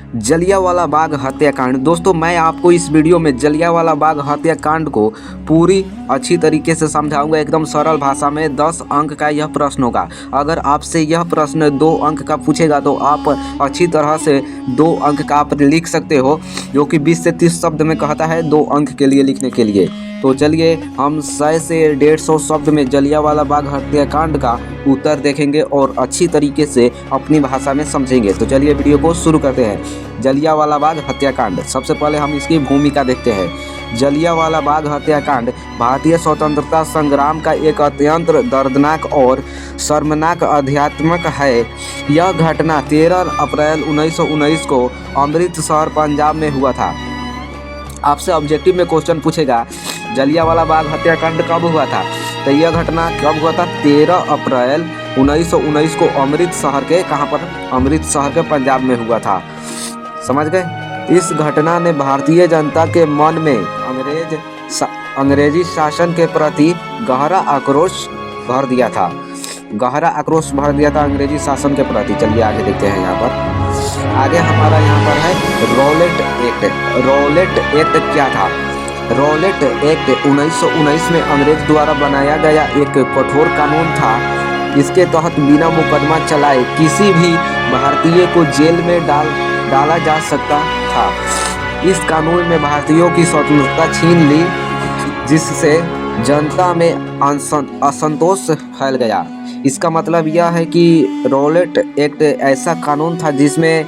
जलियांवाला बाग हत्याकांड। दोस्तों मैं आपको इस वीडियो में जलियांवाला बाग हत्याकांड को पूरी अच्छी तरीके से समझाऊंगा, एकदम सरल भाषा में। 10 अंक का यह प्रश्न होगा। अगर आपसे यह प्रश्न 2 अंक का पूछेगा तो आप अच्छी तरह से 2 अंक का आप लिख सकते हो, जो कि 20 से 30 शब्द में कहता है 2 अंक के लिए लिखने के लिए। तो चलिए हम 100 से 150 शब्द में जलियांवाला बाग हत्याकांड का उत्तर देखेंगे और अच्छी तरीके से अपनी भाषा में समझेंगे। तो चलिए वीडियो को शुरू करते हैं। जलियांवाला बाग हत्याकांड। सबसे पहले हम इसकी भूमिका देखते हैं। जलियांवाला बाग हत्याकांड भारतीय स्वतंत्रता संग्राम का एक अत्यंत दर्दनाक और शर्मनाक अध्यात्मक है। यह घटना 13 अप्रैल 1919 को अमृतसर पंजाब में हुआ था। आपसे ऑब्जेक्टिव में क्वेश्चन पूछेगा जलियांवाला बाग हत्याकांड कब हुआ था, तो यह घटना कब हुआ था? 13 अप्रैल 1919 को अमृतसर के कहाँ पर? अमृतसर के पंजाब में हुआ था। समझ गए? इस घटना ने भारतीय जनता के मन में अंग्रेजी शासन के प्रति गहरा आक्रोश भर दिया था। गहरा आक्रोश भर दिया था अंग्रेजी शासन के प्रति। चलिए आगे देखते हैं। यहाँ पर आगे हमारा यहाँ पर है रॉलेट एक्ट। रॉलेट एक्ट क्या था? रॉलेट एक्ट 1919 में अंग्रेज द्वारा बनाया गया एक कठोर कानून था। इसके तहत बिना मुकदमा चलाए किसी भी भारतीय को जेल में डाला जा सकता था। इस कानून में भारतीयों की स्वतंत्रता छीन ली, जिससे जनता में असंतोष फैल गया। इसका मतलब यह है कि रॉलेट एक्ट ऐसा कानून था जिसमें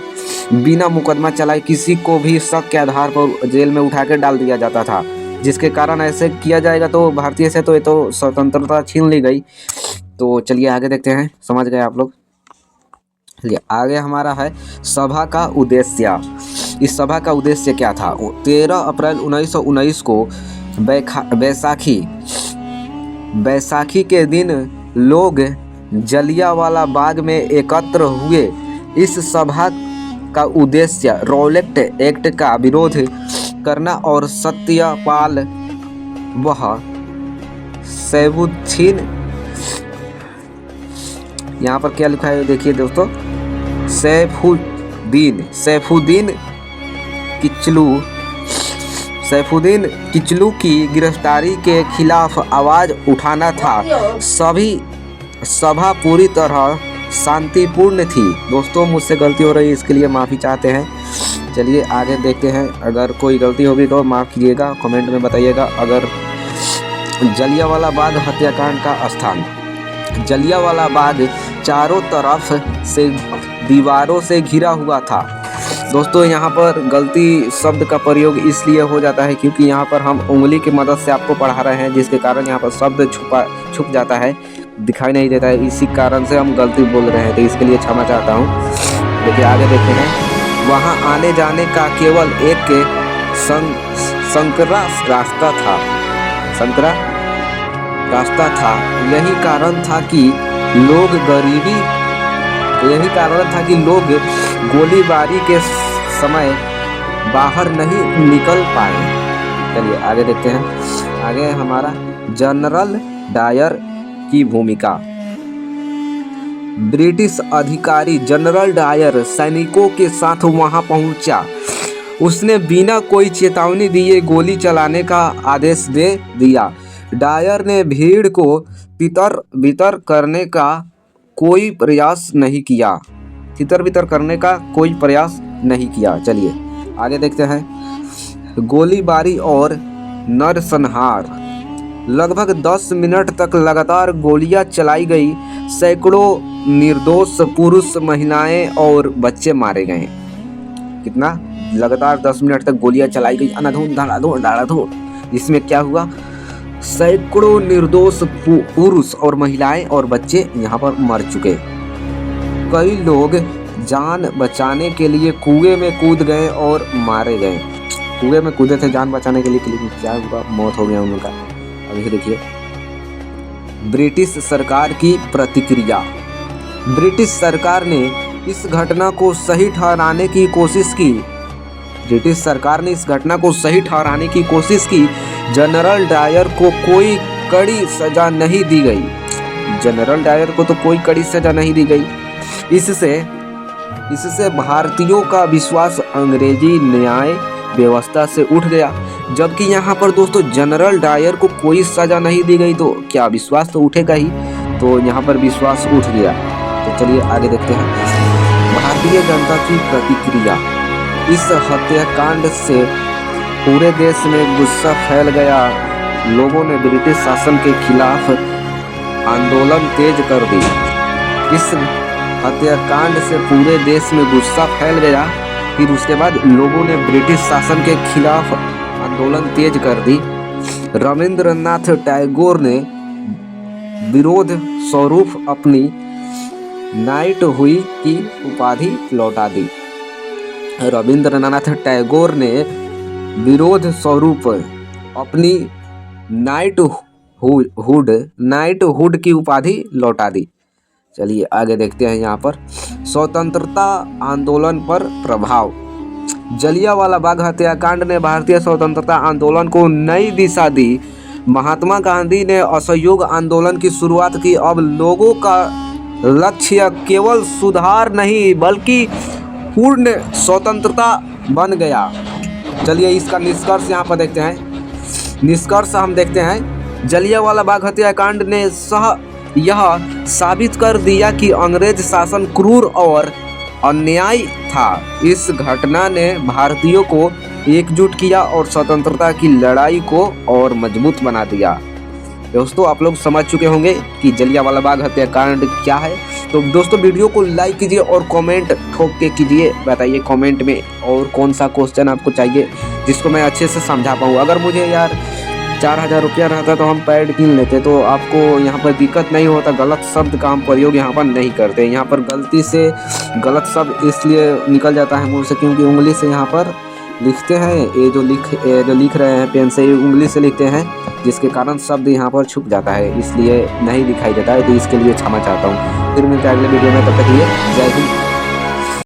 बिना मुकदमा चलाए किसी को भी शक के आधार पर जेल में उठा के डाल दिया जाता था, जिसके कारण ऐसे किया जाएगा तो भारतीय से तो ये तो स्वतंत्रता छीन ली गई। तो चलिए आगे देखते हैं। समझ गए आप लोग? चलिए आगे हमारा है सभा का उद्देश्य। इस सभा का उद्देश्य क्या था? 13 अप्रैल 1919 को बैसाखी के दिन लोग जलियांवाला बाग में एकत्र हुए। इस सभा का उद्देश्य रॉलेट एक्ट का विरोध करना और सत्यपाल वह सैफुद्दीन, यहाँ पर क्या लिखा है देखिए दोस्तों, सैफुद्दीन किचलू की गिरफ्तारी के खिलाफ आवाज उठाना था। सभा पूरी तरह शांतिपूर्ण थी। दोस्तों मुझसे गलती हो रही है, इसके लिए माफ़ी चाहते हैं। चलिए आगे देखते हैं। अगर कोई गलती होगी तो माफ़ कीजिएगा, कमेंट में बताइएगा। अगर जलियांवाला बाग हत्याकांड का स्थान। जलियांवाला बाग चारों तरफ से दीवारों से घिरा हुआ था। दोस्तों यहाँ पर गलती शब्द का प्रयोग इसलिए हो जाता है क्योंकि यहाँ पर हम उंगली की मदद से आपको पढ़ा रहे हैं, जिसके कारण यहाँ पर शब्द छुप जाता है, दिखाई नहीं देता है। इसी कारण से हम गलती बोल रहे हैं, तो इसके लिए क्षमा चाहता हूँ। देखिए आगे देखते हैं। वहाँ आने जाने का केवल एक संकरा रास्ता था। यही कारण था कि लोग गोलीबारी के समय बाहर नहीं निकल पाए। चलिए आगे देखते हैं। आगे हमारा जनरल डायर की भूमिका। ब्रिटिश अधिकारी जनरल डायर सैनिकों के साथ वहां पहुंचा। उसने बिना कोई चेतावनी दिए गोली चलाने का आदेश दे दिया। डायर ने भीड़ को तितर-बितर करने का कोई प्रयास नहीं किया। चलिए आगे देखते हैं। गोलीबारी और नरसंहार। लगभग 10 मिनट तक लगातार गोलियां चलाई गई। सैकड़ों निर्दोष पुरुष, महिलाएं और बच्चे मारे गए। कितना? लगातार 10 मिनट तक गोलियां चलाई गई, धड़ाधड़। इसमें क्या हुआ? सैकड़ों निर्दोष पुरुष और महिलाएं और बच्चे यहाँ पर मर चुके। कई लोग जान बचाने के लिए कुएं में कूद गए और मारे गए। कुएं में कूदे थे जान बचाने के लिए, क्या हुआ? मौत हो गया उनका। अभी देखिए ब्रिटिश सरकार की प्रतिक्रिया। ब्रिटिश सरकार ने इस घटना को सही ठहराने की कोशिश की। जनरल डायर को कोई कड़ी सजा नहीं दी गई। इससे इससे भारतीयों का विश्वास अंग्रेजी न्याय व्यवस्था से उठ गया। जबकि यहाँ पर दोस्तों जनरल डायर को कोई सजा नहीं दी गई तो क्या विश्वास तो उठेगा ही। तो यहाँ पर विश्वास उठ गया। तो चलिए आगे देखते हैं। भारतीय जनता की प्रतिक्रिया। इस हत्याकांड से पूरे देश में गुस्सा फैल गया। लोगों ने ब्रिटिश शासन के खिलाफ आंदोलन तेज कर दी। इस हत्याकांड से पूरे देश में गुस्सा फैल गया। फिर उसके बाद लोगों ने ब्रिटिश शासन के खिलाफ आंदोलन तेज कर दी। रविंद्रनाथ टैगोर ने विरोध स्वरूप अपनी नाइट हुई की उपाधि लौटा दी। रविंद्रनाथ टैगोर ने विरोध स्वरूप अपनी नाइटहुड की उपाधि लौटा दी। चलिए आगे देखते हैं। यहाँ पर स्वतंत्रता आंदोलन पर प्रभाव। जलियांवाला बाग हत्याकांड ने भारतीय स्वतंत्रता आंदोलन को नई दिशा दी। महात्मा गांधी ने असहयोग आंदोलन की शुरुआत की। अब लोगों का लक्ष्य केवल सुधार नहीं बल्कि पूर्ण स्वतंत्रता बन गया। चलिए इसका निष्कर्ष यहाँ पर देखते हैं। निष्कर्ष हम देखते हैं। जलियांवाला बाग हत्याकांड ने यह साबित कर दिया कि अंग्रेज शासन क्रूर और अन्यायी था। इस घटना ने भारतीयों को एकजुट किया और स्वतंत्रता की लड़ाई को और मजबूत बना दिया। दोस्तों आप लोग समझ चुके होंगे कि जलियांवाला बाग हत्याकांड क्या है। तो दोस्तों वीडियो को लाइक कीजिए और कमेंट ठोक के कीजिए। बताइए कमेंट में और कौन सा क्वेश्चन आपको चाहिए जिसको मैं अच्छे से समझा पाऊँ। अगर मुझे यार 4000 रुपया रहता तो हम पैड कीन लेते, तो आपको यहाँ पर दिक्कत नहीं होता। गलत शब्द का हम प्रयोग यहाँ पर नहीं करते। यहाँ पर गलती से गलत शब्द इसलिए निकल जाता है मुँह से क्योंकि उंगली से यहाँ पर लिखते हैं। ये जो लिख रहे हैं पेन से, ये उंगली से लिखते हैं, जिसके कारण शब्द यहाँ पर छुप जाता है, इसलिए नहीं दिखाई देता है। तो इसके लिए क्षमा चाहता हूँ। फिर मिलते हैं अगले वीडियो में, तब तक के लिए जय हिंद।